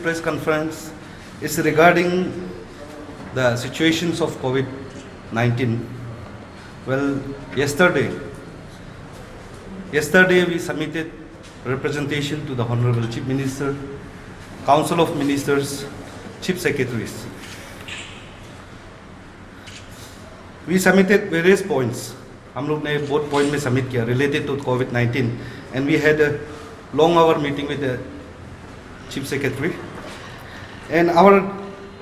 press conference is regarding the situations of COVID-19. Well, yesterday we submitted representation to the Honorable Chief Minister, Council of Ministers, Chief Secretaries. We submitted various points. हम लोग ने बहुत point में submit किया related to COVID-19, and we had a long hour meeting with the Chief Secretary. And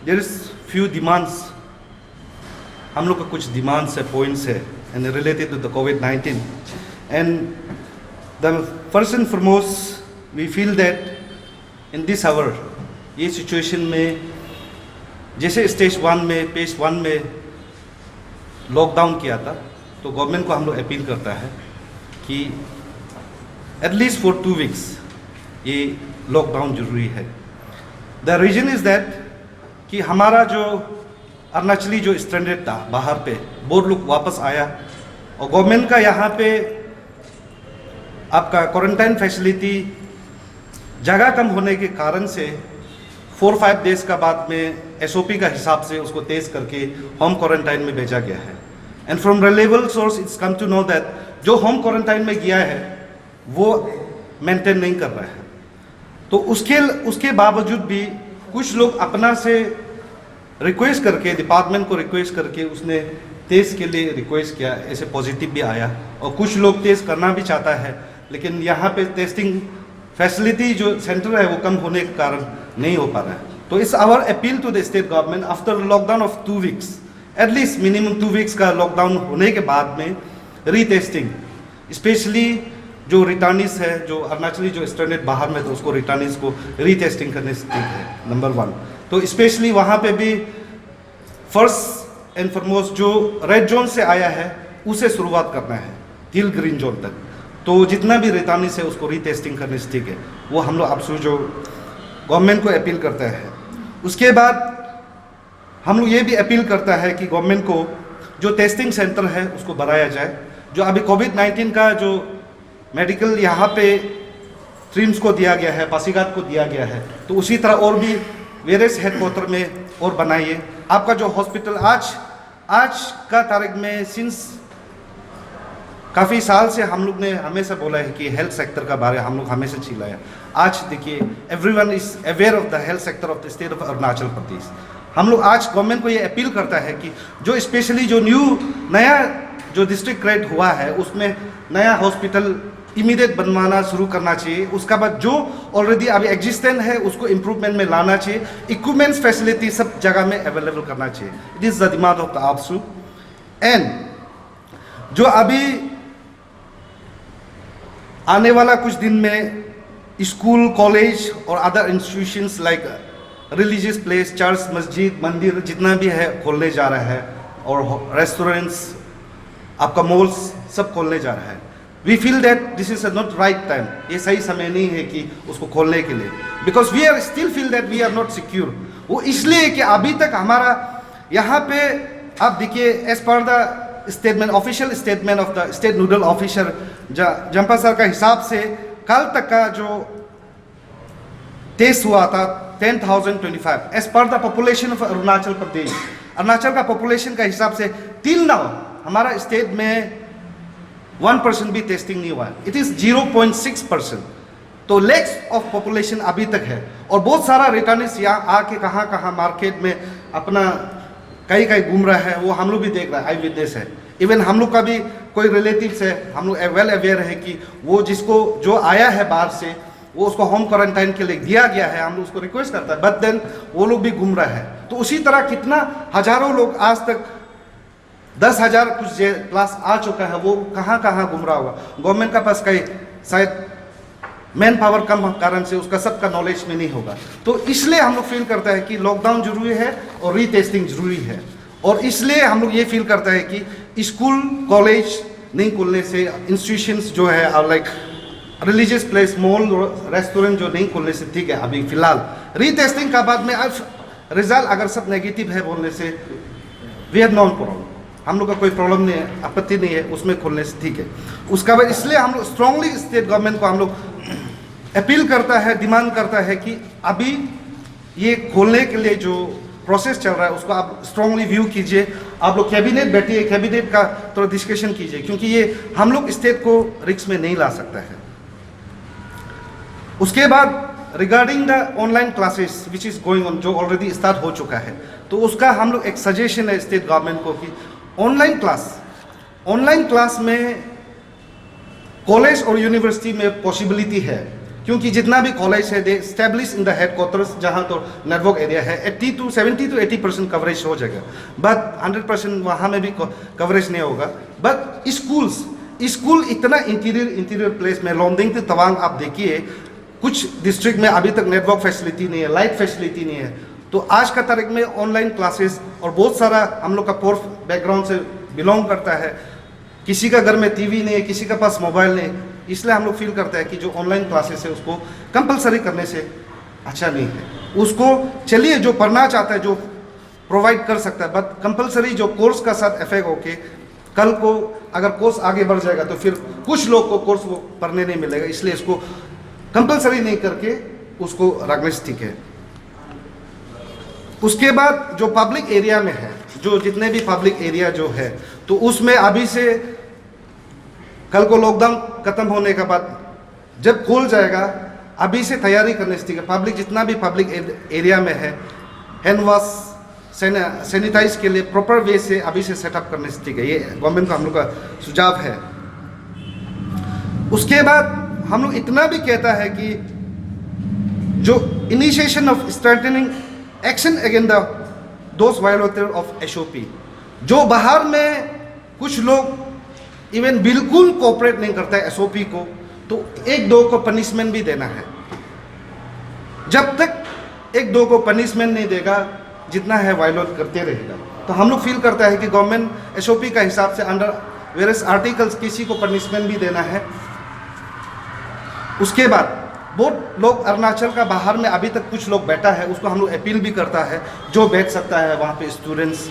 there is few demands. हम लोग का कुछ demands है, points है, and related to the COVID-19. And the first and foremost, we feel that in this hour, ये situation में जैसे stage 1 में, फेज 1 में लॉकडाउन किया था, तो गवर्नमेंट को हम लोग अपील करता है कि एटलीस्ट फॉर 2 वीक्स ये लॉकडाउन जरूरी है. द रीजन इज़ दैट कि हमारा जो अरुणाचली जो स्टैंडर्ड था बाहर पे, बहुत लोग वापस आया, और गवर्नमेंट का यहाँ पे आपका क्वारंटाइन फैसिलिटी जगह कम होने के कारण से 4-5 डेज का बाद में SOP का हिसाब से उसको तेज करके होम क्वारंटाइन में भेजा गया है. And from reliable source it's come to know that जो होम क्वारंटाइन में गया है वो मेंटेन नहीं कर रहा है. तो उसके बावजूद भी कुछ लोग अपना से रिक्वेस्ट करके, डिपार्टमेंट को रिक्वेस्ट करके उसने तेज के लिए रिक्वेस्ट किया, ऐसे पॉजिटिव भी आया, और कुछ लोग तेज करना भी चाहता है, लेकिन यहाँ पे टेस्टिंग फैसिलिटी जो सेंटर है वो कम होने के कारण नहीं हो पा रहा है. तो it's our appeal to the state government after lockdown of 2 weeks, at least minimum 2 weeks का लॉकडाउन होने के बाद में रीटेस्टिंग, स्पेशली जो रिटर्निस है, जो अरुणाचली जो स्टैंडर्ड बाहर में, तो उसको रिटर्निस को रीटेस्टिंग करने से ठीक है, नंबर 1. तो स्पेशली वहाँ पे भी फर्स्ट एंड फॉरमोस्ट जो रेड जोन से आया है उसे शुरुआत करना है टिल ग्रीन जोन तक. तो जितना भी रिटर्निस है उसको रीटेस्टिंग करने से ठीक है, वो हम लोग आपसे जो गवर्नमेंट को अपील करता है. उसके बाद हम लोग ये भी अपील करता है कि गवर्नमेंट को जो टेस्टिंग सेंटर है उसको बढ़ाया जाए. जो अभी कोविड-19 का जो मेडिकल यहाँ पे ट्रिम्स को दिया गया है, पासीघाट को दिया गया है, तो उसी तरह और भी वेरियस हेडक्वार्टर में और बनाइए. आपका जो हॉस्पिटल आज का तारीख में सिंस काफ़ी साल से हम लोग ने हमेशा बोला है कि हेल्थ सेक्टर का बारे हम लोग हमेशा चिल्लाया. आज देखिए everyone is aware of the health sector of the state of Arunachal Pradesh. हम लोग आज गवर्नमेंट को ये अपील करता है कि जो स्पेशली जो नया जो डिस्ट्रिक्ट क्रिएट हुआ है उसमें नया हॉस्पिटल इमीडिएट बनवाना शुरू करना चाहिए. उसका बाद जो ऑलरेडी अभी एग्जिस्टेंट है उसको इम्प्रूवमेंट में लाना चाहिए. इक्विपमेंट्स फैसिलिटी सब जगह में अवेलेबल करना चाहिए. It is the demand of the AAPSU. And जो अभी आने वाला कुछ दिन में स्कूल, कॉलेज और other institutions like religious place, church, मस्जिद, मंदिर जितना भी है खोलने जा रहा है, और रेस्टोरेंट्स, आपका मॉल्स सब खोलने जा रहा है. We feel that this is not right time. ये सही समय नहीं है कि उसको खोलने के लिए, because we are still feel that we are not secure. वो इसलिए कि अभी तक हमारा यहाँ पे आप देखिए as per the statement, official statement of the state nodal officer Jampa sir का हिसाब से कल तक का जो टेस्ट हुआ था 10,025 as per the population of Arunachal Pradesh. Arunachal का पॉपुलेशन का हिसाब से टिल नाउ हमारा स्टेट में 1% भी टेस्टिंग नहीं हुआ है. It is 0.6%. तो लैक्स ऑफ पॉपुलेशन अभी तक है, और बहुत सारा रिटर्निस्ट यहाँ आके कहाँ मार्केट में अपना कहीं घूम रहा है, वो हम लोग भी देख रहा है, आई विटनेस है. इवन हम लोग का भी कोई रिलेटिव्स है, हम लोग वेल अवेयर है कि वो जिसको जो आया है बाहर से वो उसको होम क्वारंटाइन के लिए दिया गया है, हम लोग उसको रिक्वेस्ट करता है, बट देन वो लोग भी घूम रहा है. तो उसी तरह कितना हजारों लोग आज तक 10,000 कुछ प्लस आ चुका है, वो कहाँ घूम रहा होगा. गवर्नमेंट का पास कहीं शायद मैन पावर कम कारण से उसका सबका नॉलेज में नहीं होगा. तो इसलिए हम लोग फील करता है कि लॉकडाउन जरूरी है और रीटेस्टिंग जरूरी है. और इसलिए हम लोग ये फील करता है कि स्कूल, कॉलेज नहीं खुलने से, इंस्टीट्यूशंस जो है like religious place, mall, restaurant जो नहीं खुलने से ठीक है अभी फिलहाल. रीटेस्टिंग का बाद में रिजल्ट अगर सब नेगेटिव है बोलने से वी हैव नो प्रॉब्लम. हम लोग का कोई प्रॉब्लम नहीं है, आपत्ति नहीं है उसमें खोलने से ठीक है. उसका बाद इसलिए हम लोग स्ट्रांगली स्टेट गवर्नमेंट को हम लोग अपील करता है, डिमांड करता है कि अभी ये खोलने के लिए जो प्रोसेस चल रहा है उसको आप स्ट्रांगली व्यू कीजिए। आप लोग कैबिनेट बैठिए, कैबिनेट का थोड़ा डिस्कशन कीजिए, क्योंकि ये हम लोग स्टेट को रिस्क में नहीं ला सकता है। उसके बाद regarding the online classes which is going on, जो ऑलरेडी स्टार्ट हो चुका है, तो उसका हम लोग एक सजेशन है स्टेट गवर्नमेंट को कि ऑनलाइन क्लास में कॉलेज और यूनिवर्सिटी में पॉसिबिलिटी है, क्योंकि जितना भी कॉलेज है दे स्टैब्लिश इन द हेडक्वार्टर्स, जहाँ तो नेटवर्क एरिया है 70 to 80% कवरेज हो जाएगा, बट 100% वहाँ में भी कवरेज नहीं होगा। बट स्कूल इतना इंटीरियर प्लेस में, लोंगडिंग से तवांग आप देखिए, कुछ डिस्ट्रिक्ट में अभी तक नेटवर्क फैसिलिटी नहीं है, लाइट फैसिलिटी नहीं है। तो आज का तारीख में ऑनलाइन क्लासेस, और बहुत सारा हम लोग का पोर बैकग्राउंड से बिलोंग करता है, किसी का घर में टीवी नहीं है, किसी के पास मोबाइल नहीं, इसलिए हम लोग फील करते हैं कि जो ऑनलाइन क्लासेस है उसको कंपलसरी करने से अच्छा नहीं है। उसको चलिए जो पढ़ना चाहता है जो प्रोवाइड कर सकता है, बट कंपलसरी जो कोर्स का साथ इफेक्ट होके कल को अगर कोर्स आगे बढ़ जाएगा तो फिर कुछ लोग को कोर्स वो पढ़ने नहीं मिलेगा, इसलिए इसको कंपलसरी नहीं करके उसको रखने से ठीक है। उसके बाद जो पब्लिक एरिया में है, जो जितने भी पब्लिक एरिया जो है, तो उसमें अभी से कल को लॉकडाउन खत्म होने के बाद जब खुल जाएगा, अभी से तैयारी करने से ठीक है। पब्लिक जितना भी पब्लिक एरिया में है, हैंड वॉश सैनिटाइज के लिए प्रॉपर वे से अभी से सेटअप करने से ठीक है। ये गवर्नमेंट का हम लोग का सुझाव है। उसके बाद हम लोग इतना भी कहता है कि जो initiation of strengthening action against those violator of SOP, जो बाहर में कुछ लोग इवन बिल्कुल कोऑपरेट नहीं करता है एसओपी को, तो एक दो को पनिशमेंट भी देना है। जब तक एक दो को पनिशमेंट नहीं देगा, जितना है वायोलेट करते रहेगा। तो हम लोग फील करता है कि गवर्नमेंट एसओपी का हिसाब से अंडर वेरियस आर्टिकल्स किसी को पनिशमेंट भी देना है। उसके बाद बहुत लोग अरुणाचल का बाहर में अभी तक कुछ लोग बैठा है, उसको हम लोग अपील भी करता है, जो बैठ सकता है वहाँ पे स्टूडेंट्स,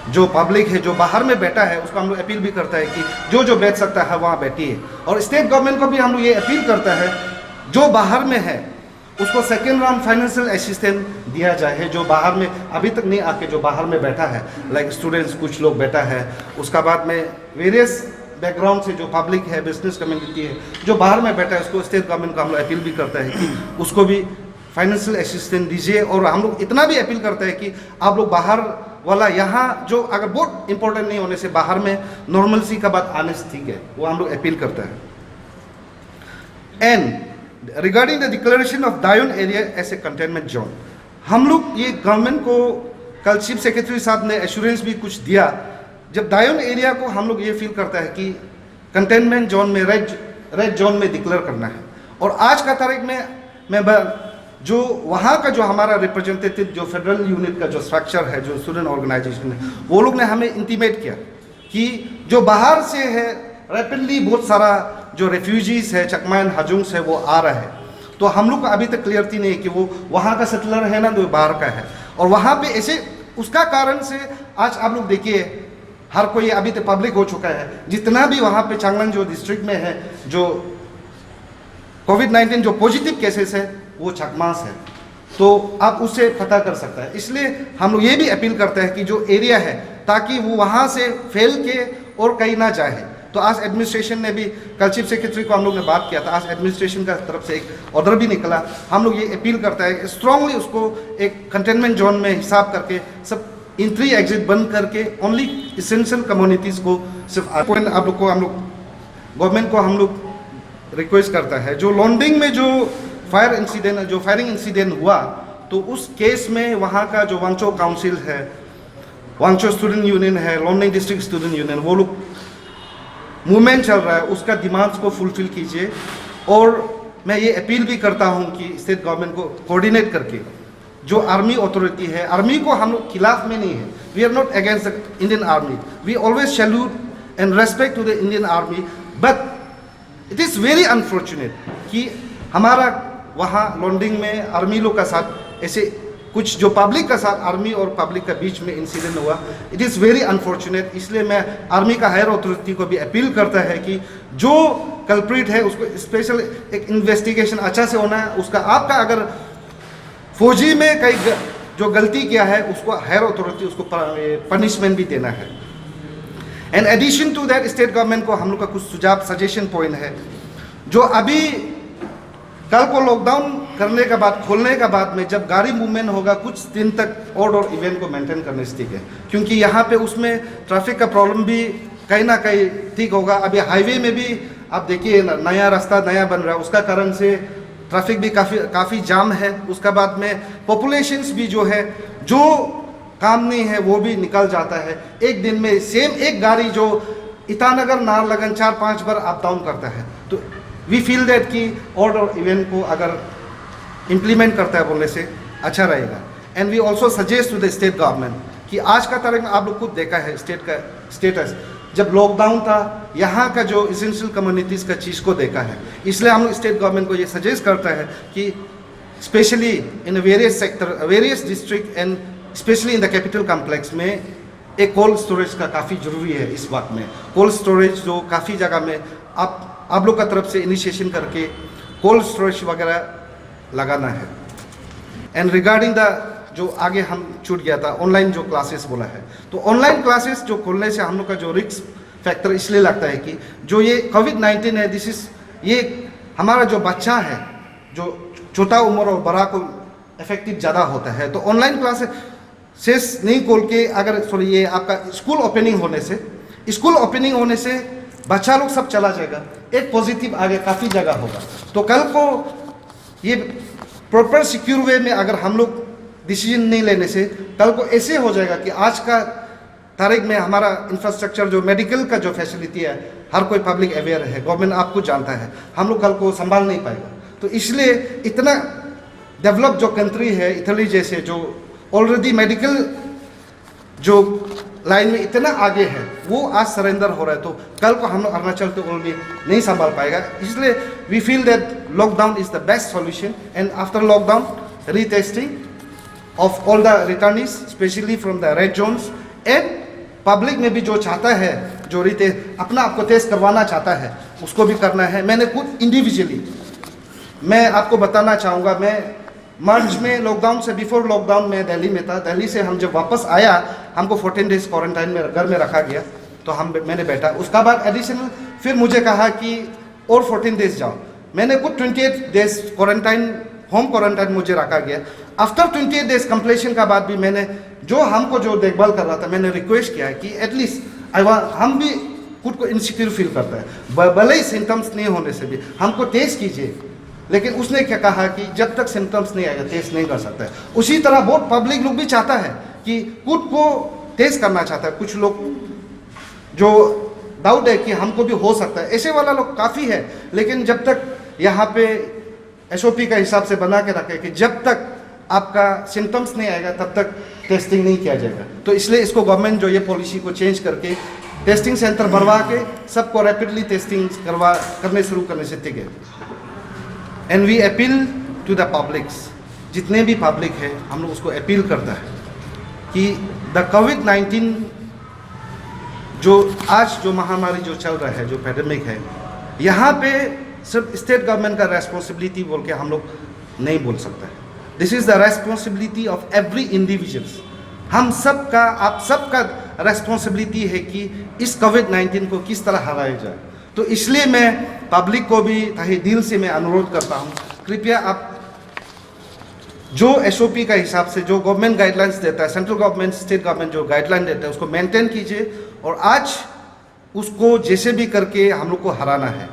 जो पब्लिक है जो बाहर में बैठा है, उसको हम लोग अपील भी करता है कि जो जो बैठ सकता है वहाँ बैठिए। और स्टेट गवर्नमेंट को भी हम लोग ये अपील करता है, जो बाहर में है उसको सेकेंड राउंड फाइनेंशियल असिस्टेंस दिया जाए, जो बाहर में अभी तक नहीं आके जो बाहर में बैठा है, लाइक स्टूडेंट्स कुछ लोग बैठा है। उसका बाद में वेरियस बैकग्राउंड से जो पब्लिक है, बिजनेस कम्युनिटी है, जो बाहर में बैठा है, उसको स्टेट गवर्नमेंट को हम लोग अपील भी करता है कि उसको भी फाइनेंशियल असिस्टेंस दीजिए। और हम लोग इतना भी अपील करते हैं कि आप लोग बाहर वाला यहाँ जो अगर बहुत इंपॉर्टेंट नहीं होने से बाहर में नॉर्मलसी का बात आने से ठीक है, वो हम लोग अपील करता है। And regarding the declaration of दायून area as a containment zone, हम लोग ये गवर्नमेंट को कल चीफ सेक्रेटरी साहब ने एश्योरेंस भी कुछ दिया। जब दायून एरिया को हम लोग ये फील करता है कि कंटेनमेंट जोन में रेड जोन में डिक्लेयर करना है। और आज का तारीख में मैं जो वहाँ का जो हमारा रिप्रेजेंटेटिव जो फेडरल यूनिट का जो स्ट्रक्चर है, जो स्टूडेंट ऑर्गेनाइजेशन है, वो लोग ने हमें इंटीमेट किया कि जो बाहर से है रैपिडली बहुत सारा जो रेफ्यूजीज है, चकमान हजुंग्स है, वो आ रहा है। तो हम लोग को अभी तक क्लियरिटी नहीं है कि वो वहाँ का सेटलर है ना, जो बाहर का है। और वहाँ पे ऐसे उसका कारण से आज आप लोग देखिए हर कोई अभी तक पब्लिक हो चुका है। जितना भी वहाँ पे चांगलांग जो डिस्ट्रिक्ट में है जो कोविड-19 जो पॉजिटिव केसेस है वो चकमास है, तो आप उससे पता कर सकता है। इसलिए हम लोग ये भी अपील करते हैं कि जो एरिया है ताकि वो वहाँ से फैल के और कहीं ना जाए। तो आज एडमिनिस्ट्रेशन ने भी, कल चीफ सेक्रेटरी को हम लोग ने बात किया था, आज एडमिनिस्ट्रेशन का तरफ से एक ऑर्डर भी निकला। हम लोग ये अपील करता है स्ट्रांगली उसको एक कंटेनमेंट जोन में हिसाब करके सब एंट्री एग्जिट बंद करके ओनली इसेंशियल कम्युनिटीज़ को सिर्फ पॉइंट आप लोग को हम लोग गवर्नमेंट को हम लोग रिक्वेस्ट करता है। जो लॉन्डिंग में जो फायरिंग इंसिडेंट हुआ, तो उस केस में वहाँ का जो वांगचो काउंसिल है, वांगचो स्टूडेंट यूनियन है, लॉन्डिंग डिस्ट्रिक्ट स्टूडेंट यूनियन, वो लोग मूवमेंट चल रहा है, उसका डिमांड्स को फुलफिल कीजिए। और मैं ये अपील भी करता हूँ कि स्टेट गवर्नमेंट को कोऑर्डिनेट करके जो आर्मी अथॉरिटी है, आर्मी को हम लोग खिलाफ में नहीं है, we are not against the Indian army, we always salute and respect to the Indian army. But it is very unfortunate कि हमारा वहाँ लॉन्डिंग में आर्मी लोग का साथ ऐसे कुछ जो पब्लिक का साथ आर्मी और पब्लिक का बीच में इंसिडेंट हुआ। It is very unfortunate. इसलिए मैं आर्मी का हायर अथॉरिटी को भी अपील करता है कि जो कल्प्रिट है उसको स्पेशल एक इन्वेस्टिगेशन अच्छा से होना है। उसका आपका अगर फौजी में कई जो गलती किया है उसको हायर अथॉरिटी उसको पनिशमेंट भी देना है। And addition to that state government को हम लोग का कुछ सुझाव सजेशन पॉइंट है, जो अभी कल को लॉकडाउन करने के बाद खोलने के बाद में जब गाड़ी मूवमेंट होगा कुछ दिन तक और इवेंट को मेंटेन करने से ठीक है, क्योंकि यहाँ पे उसमें ट्रैफिक का प्रॉब्लम भी कहीं ना कहीं ठीक होगा। अभी हाईवे में भी आप देखिए नया रास्ता नया बन रहा है, उसका कारण से ट्रैफिक भी काफ़ी जाम है। उसके बाद में पॉपुलेशंस भी जो है जो काम नहीं है वो भी निकल जाता है। एक दिन में सेम एक गाड़ी जो ईटानगर नाहरलगुन 4-5 बार अप डाउन करता है। तो वी फील दैट कि और इवेंट को अगर इम्प्लीमेंट करता है बोलने से अच्छा रहेगा। And we also suggest to the state government कि आज का तारीख में आप लोग खुद देखा है स्टेट का स्टेटस, जब लॉकडाउन था यहाँ का जो इसेंशियल कम्युनिटीज़ का चीज़ को देखा है। इसलिए हम स्टेट गवर्नमेंट को ये सजेस्ट करता है कि specially in various sector various district and specially in the capital complex में एक कोल्ड स्टोरेज का काफ़ी ज़रूरी है। इस वक्त में कोल्ड स्टोरेज जो काफ़ी जगह में आप लोग का तरफ से इनिशिएशन करके कोल्ड स्टोरेज वगैरह लगाना है। एंड रिगार्डिंग द जो आगे हम छूट गया था ऑनलाइन जो क्लासेस बोला है, तो ऑनलाइन क्लासेस जो खोलने से हम लोग का जो रिस्क फैक्टर इसलिए लगता है कि जो ये कोविड-19 है ये हमारा जो बच्चा है जो छोटा उम्र और बड़ा को इफेक्टिव ज़्यादा होता है। तो ऑनलाइन क्लासेस नहीं खोल के अगर ये आपका स्कूल ओपनिंग होने से बच्चा लोग सब चला जाएगा, एक पॉजिटिव आगे काफ़ी जगह होगा। तो कल को ये प्रॉपर सिक्योर वे में अगर हम लोग डिसीजन नहीं लेने से कल को ऐसे हो जाएगा कि आज का तारीख में हमारा इंफ्रास्ट्रक्चर जो मेडिकल का जो फैसिलिटी है हर कोई पब्लिक अवेयर है, गवर्नमेंट आपको जानता है, हम लोग कल को संभाल नहीं पाएगा। तो इसलिए इतना डेवलप जो कंट्री है इटली जैसे जो ऑलरेडी मेडिकल जो लाइन में इतना आगे है वो आज सरेंडर हो रहा है, तो कल को हम अरुणाचल तो ऑलरेडी नहीं संभाल पाएगा। इसलिए we feel that lockdown is the best solution and after lockdown retesting of all the returnees, especially from the red zones, and public में भी जो चाहता है जो रीते अपना आपको टेस्ट करवाना चाहता है उसको भी करना है। मैंने खुद इंडिविजुअली मैं आपको बताना चाहूँगा, मैं मार्च में लॉकडाउन से बिफोर लॉकडाउन में दिल्ली में था। दिल्ली से हम जब वापस आया हमको 14 डेज क्वारंटाइन में घर में रखा गया, तो मैंने बैठा। उसका बाद एडिशनल फिर मुझे कहा कि और 14 डेज जाओ। मैंने खुद 28 डेज क्वारंटाइन होम क्वारंटाइन मुझे रखा गया। आफ्टर 28 डेज कंप्लीशन का बाद भी मैंने जो हमको जो देखभाल कर रहा था मैंने रिक्वेस्ट किया है कि एटलीस्ट हम भी खुद को इनसिक्योर फील करता है, भले ही सिम्टम्स नहीं होने से भी हमको टेस्ट कीजिए। लेकिन उसने क्या कहा कि जब तक सिम्टम्स नहीं आएगा टेस्ट नहीं कर सकता है। उसी तरह बहुत पब्लिक लोग भी चाहता है कि खुद को टेस्ट करना चाहता है। कुछ लोग जो डाउट है कि हमको भी हो सकता है, ऐसे वाला लोग काफ़ी है। लेकिन जब तक यहाँ पे SOP का हिसाब से बना के रखे कि जब तक आपका सिम्टम्स नहीं आएगा तब तक टेस्टिंग नहीं किया जाएगा। तो इसलिए इसको गवर्नमेंट जो ये पॉलिसी को चेंज करके टेस्टिंग सेंटर बनवा के सबको रैपिडली टेस्टिंग करने शुरू करने से ठीक है। And we appeal to the publics, जितने भी पब्लिक है हम लोग उसको अपील करता है कि द कोविड-19 जो आज जो महामारी जो चल रहा है जो पैंडेमिक है, यहाँ पे सिर्फ स्टेट गवर्नमेंट का रेस्पॉन्सिबिलिटी बोल के हम लोग नहीं बोल सकते हैं। This is the responsibility of every individuals. हम सब का आप सबका रेस्पॉन्सिबिलिटी है कि इस कोविड-19 को किस तरह हराया जाए। तो इसलिए मैं पब्लिक को भी तहे दिल से मैं अनुरोध करता हूँ, कृपया आप जो SOP का हिसाब से जो गवर्नमेंट गाइडलाइंस देता है, सेंट्रल गवर्नमेंट स्टेट गवर्नमेंट जो गाइडलाइन देता है उसको मेंटेन कीजिए और आज उसको जैसे भी करके हम लोग को हराना है।